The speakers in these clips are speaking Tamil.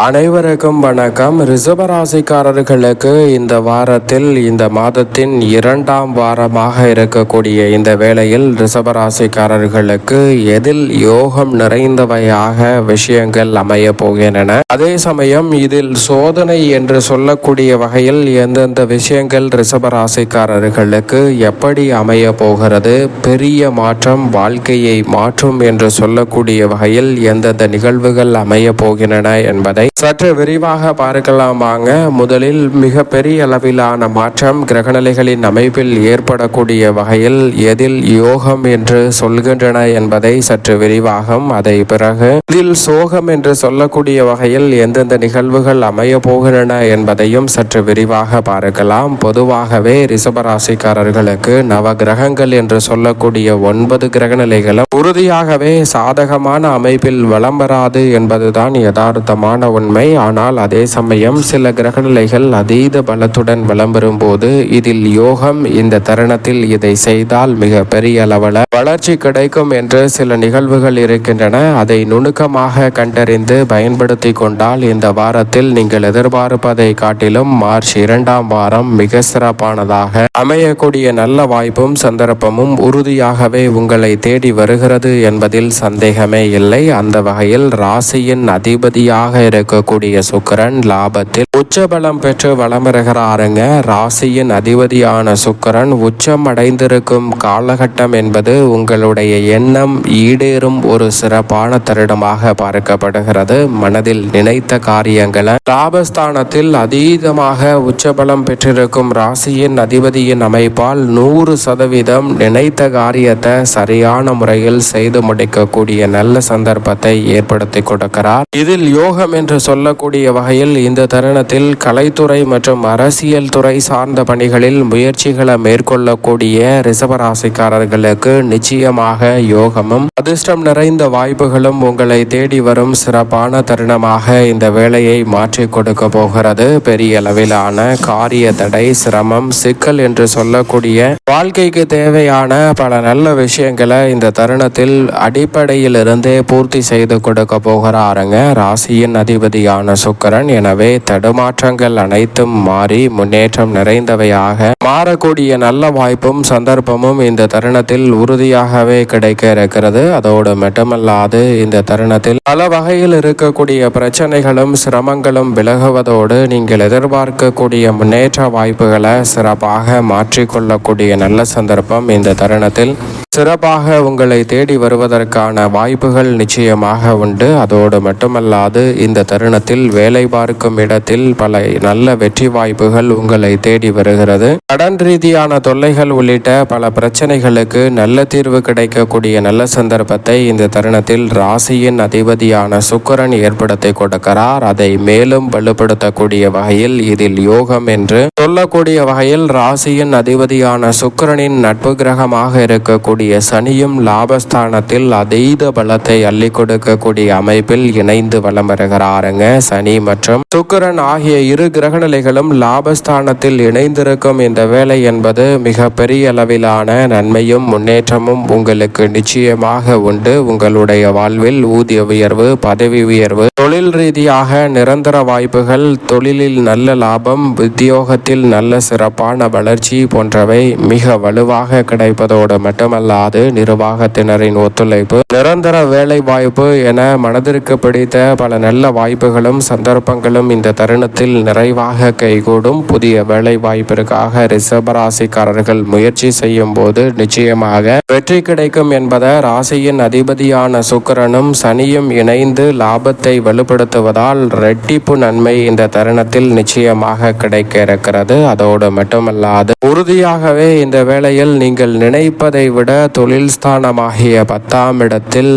அனைவருக்கும் வணக்கம். ரிஷபராசிக்காரர்களுக்கு இந்த வாரத்தில் இந்த மாதத்தின் 2ஆம் வாரமாக இருக்கக்கூடிய இந்த வேளையில் ரிஷபராசிக்காரர்களுக்கு எதில் யோகம் நிறைந்தவையாக விஷயங்கள் அமைய போகின்றன. அதே சமயம் இதில் சோதனை என்று சொல்லக்கூடிய வகையில் எந்தெந்த விஷயங்கள் ரிஷபராசிக்காரர்களுக்கு எப்படி அமைய போகிறது, பெரிய மாற்றம் வாழ்க்கையை மாற்றும் என்று சொல்லக்கூடிய வகையில் எந்தெந்த நிகழ்வுகள் அமைய போகின்றன என்பதை சற்று விரிவாக பார்க்கலாம் வாங்க. முதலில் மிக பெரிய அளவிலான மாற்றம் கிரகநிலைகளின் அமைப்பில் ஏற்படக்கூடிய வகையில் எதில் யோகம் என்று சொல்கின்றன என்பதை சற்று விரிவாக, அதை பிறகு இதில் சோகம் என்று சொல்லக்கூடிய வகையில் எந்தெந்த நிகழ்வுகள் அமைய போகின்றன என்பதையும் சற்று விரிவாக பார்க்கலாம். பொதுவாகவே ரிஷபராசிக்காரர்களுக்கு நவ கிரகங்கள் என்று சொல்லக்கூடிய 9 கிரகநிலைகளும் உறுதியாகவே சாதகமான அமைப்பில் வலம் வராது என்பதுதான் யதார்த்தமான உண்மை. ஆனால் அதே சமயம் சில கிரகநிலைகள் அதீத பலத்துடன் விளம்பரும் போது இதில் யோகம் இந்த தருணத்தில் இதை செய்தால் மிக பெரிய அளவில் வளர்ச்சி கிடைக்கும் என்று சில நிகழ்வுகள் இருக்கின்றன. அதை நுணுக்கமாக கண்டறிந்து பயன்படுத்தி கொண்டால் இந்த வாரத்தில் நீங்கள் எதிர்பார்ப்பதை காட்டிலும் மார்ச் 2ஆம் வாரம் மிக சிறப்பானதாக அமையக்கூடிய நல்ல வாய்ப்பும் சந்தர்ப்பமும் உறுதியாகவே உங்களை தேடி வருகிறது என்பதில் சந்தேகமே இல்லை. அந்த வகையில் ராசியின் அதிபதியாக இருக்கக்கூடிய சுக்கிரன் லாபத்தில் உச்சபலம் பெற்று வலம் வருகிறாருங்க. ராசியின் அதிபதியான சுக்கிரன் உச்சம் அடைந்திருக்கும் காலகட்டம் என்பது உங்களுடைய எண்ணம் ஈடேறும் ஒரு சிறப்பான தருணமாக பார்க்கப்படுகிறது. மனதில் நினைத்த காரியங்களை லாபஸ்தானத்தில் அதீதமாக உச்சபலம் பெற்றிருக்கும் ராசியின் அதிபதியின் அமைப்பால் 100% நினைத்த காரியத்தை சரியான முறையில் செய்து முடிக்கக்கூடிய நல்ல சந்தர்ப்பத்தை ஏற்படுத்தி கொடுக்கிறார். இதில் யோகம் என்று சொல்லக்கூடிய வகையில் இந்த தருணத்தில் கலைத்துறை மற்றும் அரசியல் துறை சார்ந்த பணிகளில் முயற்சிகளை மேற்கொள்ளக்கூடிய ரிஷபராசிக்காரர்களுக்கு நிச்சயமாக யோகமும் அதிர்ஷ்டம் நிறைந்த வாய்ப்புகளும் உங்களை தேடி வரும் சிறப்பான தருணமாக இந்த வேலையை மாற்றி கொடுக்க போகிறது. பெரிய அளவிலான காரிய தடை, சிரமம், சிக்கல் என்று சொல்லக்கூடிய வாழ்க்கைக்கு தேவையான பல நல்ல விஷயங்களை இந்த தருணத்தில் அடிப்படையில் இருந்தே பூர்த்தி செய்து கொடுக்க போகிறாருங்க ராசியின் அதிபதியான சுக்கிரன். எனவே தடுமாற்றங்கள் அனைத்தும் மாறி முன்னேற்றம் நிறைந்தவையாக மாறக்கூடிய நல்ல வாய்ப்பும் சந்தர்ப்பமும் இந்த தருணத்தில் உறுதியாகவே கிடைக்க இருக்கிறது. அதோடு மட்டுமல்லாது இந்த தருணத்தில் பல வகையில் இருக்கக்கூடிய பிரச்சனைகளும் சிரமங்களும் விலகுவதோடு நீங்கள் எதிர்பார்க்கக்கூடிய முன்னேற்ற வாய்ப்புகளை சிறப்பாக மாற்றிக்கொள்ளக்கூடிய நல்ல சந்தர்ப்பம் இந்த தருணத்தில் சிறப்பாக உங்களை தேடி வருவதற்கான வாய்ப்புகள் நிச்சயமாக உண்டு. அதோடு மட்டுமல்லாது இந்த தருணத்தில் வேலை பார்க்கும் இடத்தில் பல நல்ல வெற்றி வாய்ப்புகள் உங்களை தேடி வருகிறது. கடன் ரீதியான தொல்லைகள் உள்ளிட்ட பல பிரச்சனைகளுக்கு நல்ல தீர்வு கிடைக்கக்கூடிய நல்ல சந்தர்ப்பத்தை இந்த தருணத்தில் ராசியின் அதிபதியான சுக்கிரன் ஏற்படுத்தி கொடுக்கிறார். அதை மேலும் வலுப்படுத்தக்கூடிய வகையில் இதில் யோகம் என்று சொல்லக்கூடிய வகையில் ராசியின் அதிபதியான சுக்கிரனின் நட்பு கிரகமாக இருக்கக்கூடிய சனியும் லாபஸ்தானத்தில் அதீத பலத்தை அள்ளி கொடுக்கக்கூடிய அமைப்பில் இணைந்து வலம் வருகிறாருங்க. சனி மற்றும் சுக்கிரன் ஆகிய இரு கிரகநிலைகளும் லாபஸ்தானத்தில் இணைந்திருக்கும் இந்த வேலை என்பது மிக பெரிய அளவிலான நன்மையும் முன்னேற்றமும் உங்களுக்கு நிச்சயமாக உண்டு. உங்களுடைய வாழ்வில் ஊதிய உயர்வு, பதவி உயர்வு, தொழில் ரீதியாக நிரந்தர வாய்ப்புகள், தொழிலில் நல்ல லாபம், உத்தியோகத்தில் நல்ல சிறப்பான வளர்ச்சி போன்றவை மிக வலுவாக கிடைப்பதோடு மட்டுமல்லாது நிர்வாகத்தினரின் ஒத்துழைப்பு, நிரந்தர வேலை வாய்ப்பு என மனதிற்கு பிடித்த பல நல்ல வாய்ப்புகளும் சந்தர்ப்பங்களும் இந்த தருணத்தில் நிறைவாக கைகூடும். புதிய வேலை வாய்ப்பிற்காக ரிஷபராசிக்காரர்கள் முயற்சி செய்யும் போது நிச்சயமாக வெற்றி கிடைக்கும் என்பதை ராசியின் அதிபதியான சுக்கிரனும் சனியும் இணைந்து லாபத்தை வலுப்படுத்துவதால் இரட்டிப்பு நன்மை இந்த தருணத்தில் நிச்சயமாக கிடைக்க இருக்கிறது. அதோடு மட்டுமல்லாது உறுதியாகவே இந்த வேளையில் நீங்கள் நினைப்பதை விட தொழில் ஸ்தானமாகிய 10ஆம் இடத்தில்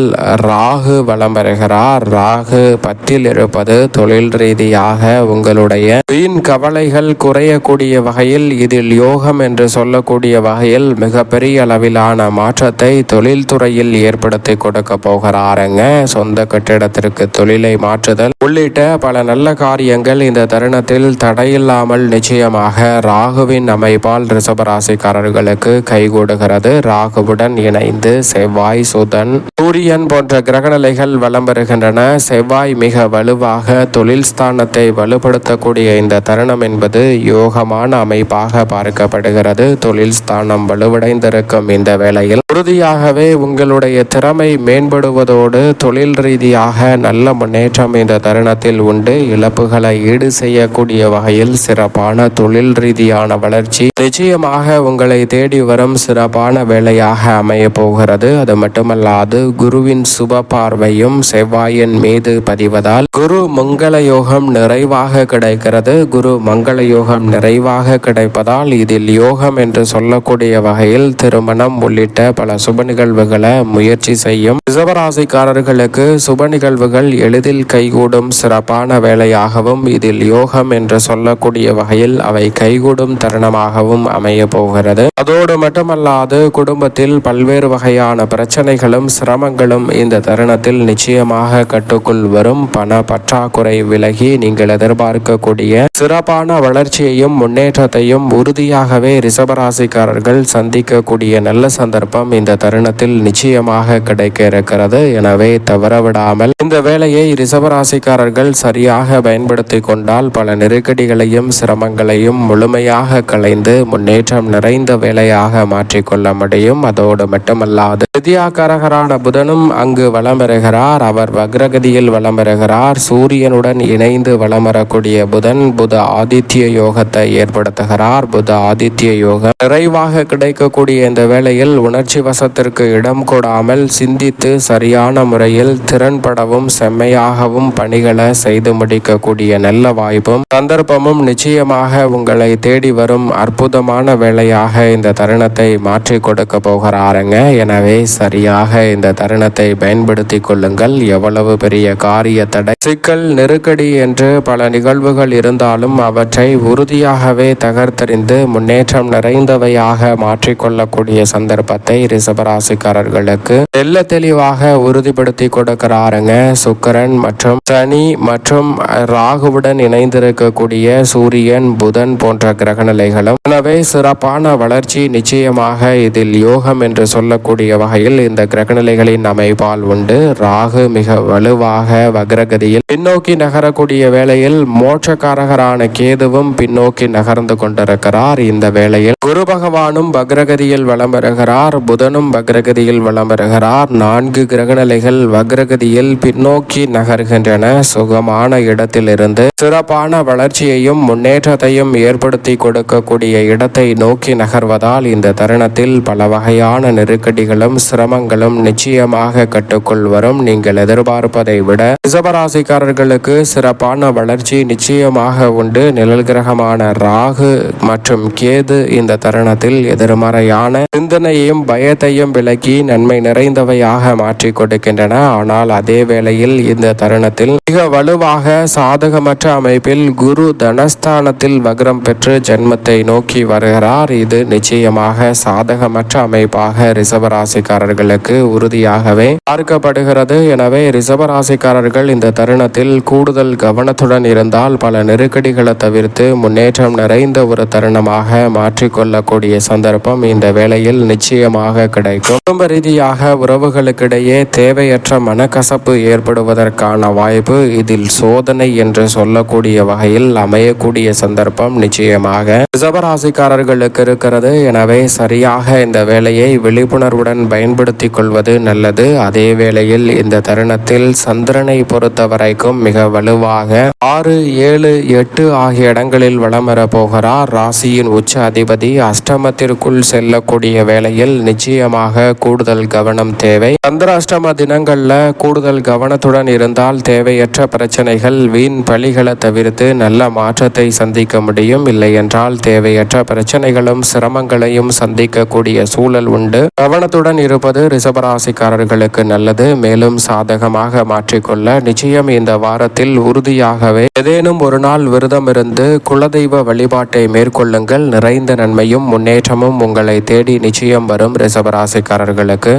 ராகு வலம் வருகிறார். ராகு 10ல் இருப்பது தொழில் ரீதியாக உங்களுடைய வீண் கவலைகள் குறையக்கூடிய வகையில் இதில் யோகம் என்று சொல்லக்கூடிய வகையில் மிகப்பெரிய அளவிலான மாற்றத்தை தொழில் துறையில் ஏற்படுத்தி கொடுக்க போகிறாருங்க. சொந்த கட்டிடத்திற்கு தொழிலை மாற்றுதல் உள்ளிட்ட பல நல்ல காரியங்கள் இந்த தருணத்தில் தடையில்லாமல் நிச்சயமாக ராகுவின் அமைப்பால் ரிஷபராசிக்காரர்களுக்கு கைகூடுகிறது. ராகுவுடன் இணைந்து செவ்வாய், சுதன், சூரியன் போன்ற கிரகநிலைகள் வலம் வருகின்றன. செவ்வாய் மிக வலுவாக தொழில் ஸ்தானத்தை வலுப்படுத்தக்கூடிய இந்த தருணம் என்பது யோகமான அமைப்பாக பார்க்கப்படுகிறது. தொழில் ஸ்தானம் வலுவடைந்திருக்கும் இந்த வேளையில் உறுதியாகவே உங்களுடைய திறமை மேம்படுவதோடு தொழில் ரீதியாக நல்ல முன்னேற்றம் இந்த தருணத்தில் உண்டு. இழப்புகளை ஈடு செய்யக்கூடிய வகையில் சிறப்பான தொழில் ரீதியான வளர்ச்சி நிச்சயமாக உங்களை தேடி வரும் சிறப்பான வேலையாக அமைய போகிறது. அது மட்டுமல்லாது குருவின் சுப பார்வையும் செவ்வாயின் மீது பதிவதால் குரு மங்கள யோகம் நிறைவாக கிடைக்கிறது. குரு மங்கள யோகம் நிறைவாக கிடைப்பதால் இதில் யோகம் என்று சொல்லக்கூடிய வகையில் திருமணம் உள்ளிட்ட பல சுப நிகழ்வுகளை முயற்சி செய்யும் ரிஷபராசிக்காரர்களுக்கு சுப நிகழ்வுகள் எளிதில் கைகூடும் சிறப்பான வேலையாகவும் இதில் யோகம் என்று சொல்லக்கூடிய வகையில் அவை கைகூடும் தருணமாகவும் அமைய போகிறது. அதோடு மட்டுமல்லாது குடும்பத்தில் பல்வேறு வகையான பிரச்சனைகளும் சிரமங்களும் இந்த தருணத்தில் நிச்சயமாக கட்டுக்குள் வரும். பண பற்றாக்குறை விலகி நீங்கள் எதிர்பார்க்கக்கூடிய சிறப்பான வளர்ச்சியையும் முன்னேற்றத்தையும் உறுதியாகவே ரிஷபராசிக்காரர்கள் சந்திக்கக்கூடிய நல்ல சந்தர்ப்பம் இந்த தருணத்தில் நிச்சயமாக கிடைக்க இருக்கிறது. எனவே தவறவிடாமல் இந்த வேலையை ரிஷபராசிக்காரர்கள் சரியாக பயன்படுத்தி கொண்டால் பல நெருக்கடிகளையும் சிரமங்களையும் முழுமையாக களைந்து முன்னேற்றம் நிறைந்த வேலையாக மாற்றிக்கொள்ள முடியும். அதோடு மட்டுமல்லாது வித்யாகாரகரான புதனும் அங்கு வலம் பெறுகிறார். அவர் வக்ரகதியில் வலம் பெறுகிறார். சூரியனுடன் இணைந்து வலம் வரக்கூடிய புதன் புத ஆதித்ய யோகத்தை ஏற்படுத்துகிறார். புத ஆதித்ய யோகம் நிறைவாக கிடைக்கக்கூடிய இந்த வேளையில் உணர்ச்சி வசத்திற்கு இடம் கொடாமல் சிந்தித்து சரியான முறையில் திறன்படவும் செம்மையாகவும் பணிகளை செய்து முடிக்கக்கூடிய நல்ல வாய்ப்பும் சந்தர்ப்பமும் நிச்சயமாக உங்களை தேடி வரும் அற்புதமான வேலையாக இந்த தருணத்தை மாற்றி கொடுக்க போகிறாருங்க. எனவே சரியாக இந்த தருணத்தை பயன்படுத்தி கொள்ளுங்கள். எவ்வளவு பெரிய காரிய தடை, சிக்கல், நெருக்கடி என்று பல நிகழ்வுகள் இருந்தாலும் அவற்றை உறுதியாகவே தகர்த்தறிந்து முன்னேற்றம் நிறைந்தவையாக மாற்றிக்கொள்ளக்கூடிய சந்தர்ப்பத்தை ரிஷபராசிக்காரர்களுக்கு தெல்ல தெளிவாக உறுதிப்படுத்தி கொடுக்கிறாருங்க. சுக்கிரன் மற்றும் சனி மற்றும் ராகுவுடன் இணைந்திருக்கக்கூடிய சூரியன், புதன் போன்ற கிரகநிலைகளும் எனவே சிறப்பான வளர்ச்சி நிச்சயமாக இதில் யோகம் என்று சொல்லக்கூடிய வகையில் இந்த கிரகநிலைகளின் அமைப்பால் உண்டு. ராகு மிக வலுவாக வக்ரகதியில் பின்னோக்கி நகரக்கூடிய வேளையில் மோட்சக்காரகரான கேதுவும் பின்னோக்கி நகர்ந்து கொண்டிருக்கிறார். இந்த வேளையில் குரு பகவானும் வக்ரகதியில் வலம் வருகிறார். புதனும் வக்ரகதியில் வலம் வருகிறார். 4 கிரகநிலைகள் வக்ரகதியில் பின்னோக்கி நகர்கின்றன. சுகமான இடத்திலிருந்து சிறப்பான வளர்ச்சியையும் முன்னேற்றத்தையும் ஏற்படுத்தி கொடுக்கக்கூடிய இடத்தை நோக்கி நகர்வதால் இந்த தருணத்தில் பல வகையான நெருக்கடிகளும் சிரமங்களும் நிச்சயமாக கட்டுக்குள் வரும். நீங்கள் எதிர்பார்ப்பதை விட ரிஷபராசிக்காரர்களுக்கு சிறப்பான வளர்ச்சி நிச்சயமாக உண்டு. நிழல் கிரகமான ராகு மற்றும் கேது இந்த தருணத்தில் எதிர்மறையான சிந்தனையையும் பயத்தையும் விலக்கி நன்மை நிறைந்தவையாக மாற்றி கொடுக்கின்றன. ஆனால் அதே வேளையில் இந்த தருணத்தில் மிக வலுவாக சாதகமற்ற அமைப்பில் குரு தனஸ்தானத்தில் வக்ரம் பெற்று ஜென்மத்தை நோக்கி வருகிறார். இது நிச்சயமாக சாதகமற்ற அமைப்பாக ரிஷபராசிக்காரர்களுக்கு உறுதியாகவே பார்க்கப்படுகிறது. எனவே ரிஷபராசிக்காரர்கள் இந்த தருணத்தில் கூடுதல் கவனத்துடன் இருந்தால் பல நெருக்கடிகளை தவிர்த்து முன்னேற்றம் நிறைந்த ஒரு தருணமாக மாற்றிக்கொள்ளக்கூடிய சந்தர்ப்பம் இந்த வேளையில் நிச்சயமாக கிடைக்கும். குடும்ப ரீதியாக உறவுகளுக்கிடையே தேவையற்ற மனக்கசப்பு ஏற்படுவதற்கான வாய்ப்பு இதில் சோதனை என்று சொல்லக்கூடிய வகையில் அமையக்கூடிய சந்தர்ப்பம் நிச்சயமாக ரிஷபராசிக்காரர்களுக்கு இருக்கிறது. எனவே சரியாக இந்த வேலையை விழிப்புணர்வுடன் பயன்படுத்தி கொள்வது நல்லது. அதே வேளையில் இந்த தருணத்தில் சந்திரனை பொறுத்த வரைக்கும் மிக வலுவாக 6, 7, 8 ஆகிய இடங்களில் வலம் வர போகிறார். ராசியின் உச்ச அதிபதி அஷ்டமத்திற்குள் செல்லக்கூடிய வேளையில் நிச்சயமாக கூடுதல் கவனம் தேவை. சந்திராஷ்டம தினங்கள்ல கூடுதல் கவனத்துடன் இருந்தால் தேவையற்ற பிரச்சனைகள் வீண் பழிகளை தவிர்த்து நல்ல மாற்றத்தை சந்திக்க முடியும். இல்லை என்றால் தேவையற்ற பிரச்சனைகளும் சிரமங்களையும் சந்திக்கக்கூடிய சூழல் உண்டு. கவனத்துடன் இருப்பது ரிஷபராசிக்காரர்களுக்கு நல்லது. மேலும் சாதகமாக மாற்றிக்கொள்ள நிச்சயம் இந்த வாரத்தில் உறுதியாகவே ஏதேனும் ஒரு நாள் விரதம் இருந்து குலதெய்வ வழிபாட்டை மேற்கொள்ளுங்கள். நிறைந்த நன்மையும் முன்னேற்றமும் உங்களை தேடி நிச்சயம் வரும் ரிஷபராசிக்காரர்களுக்கு.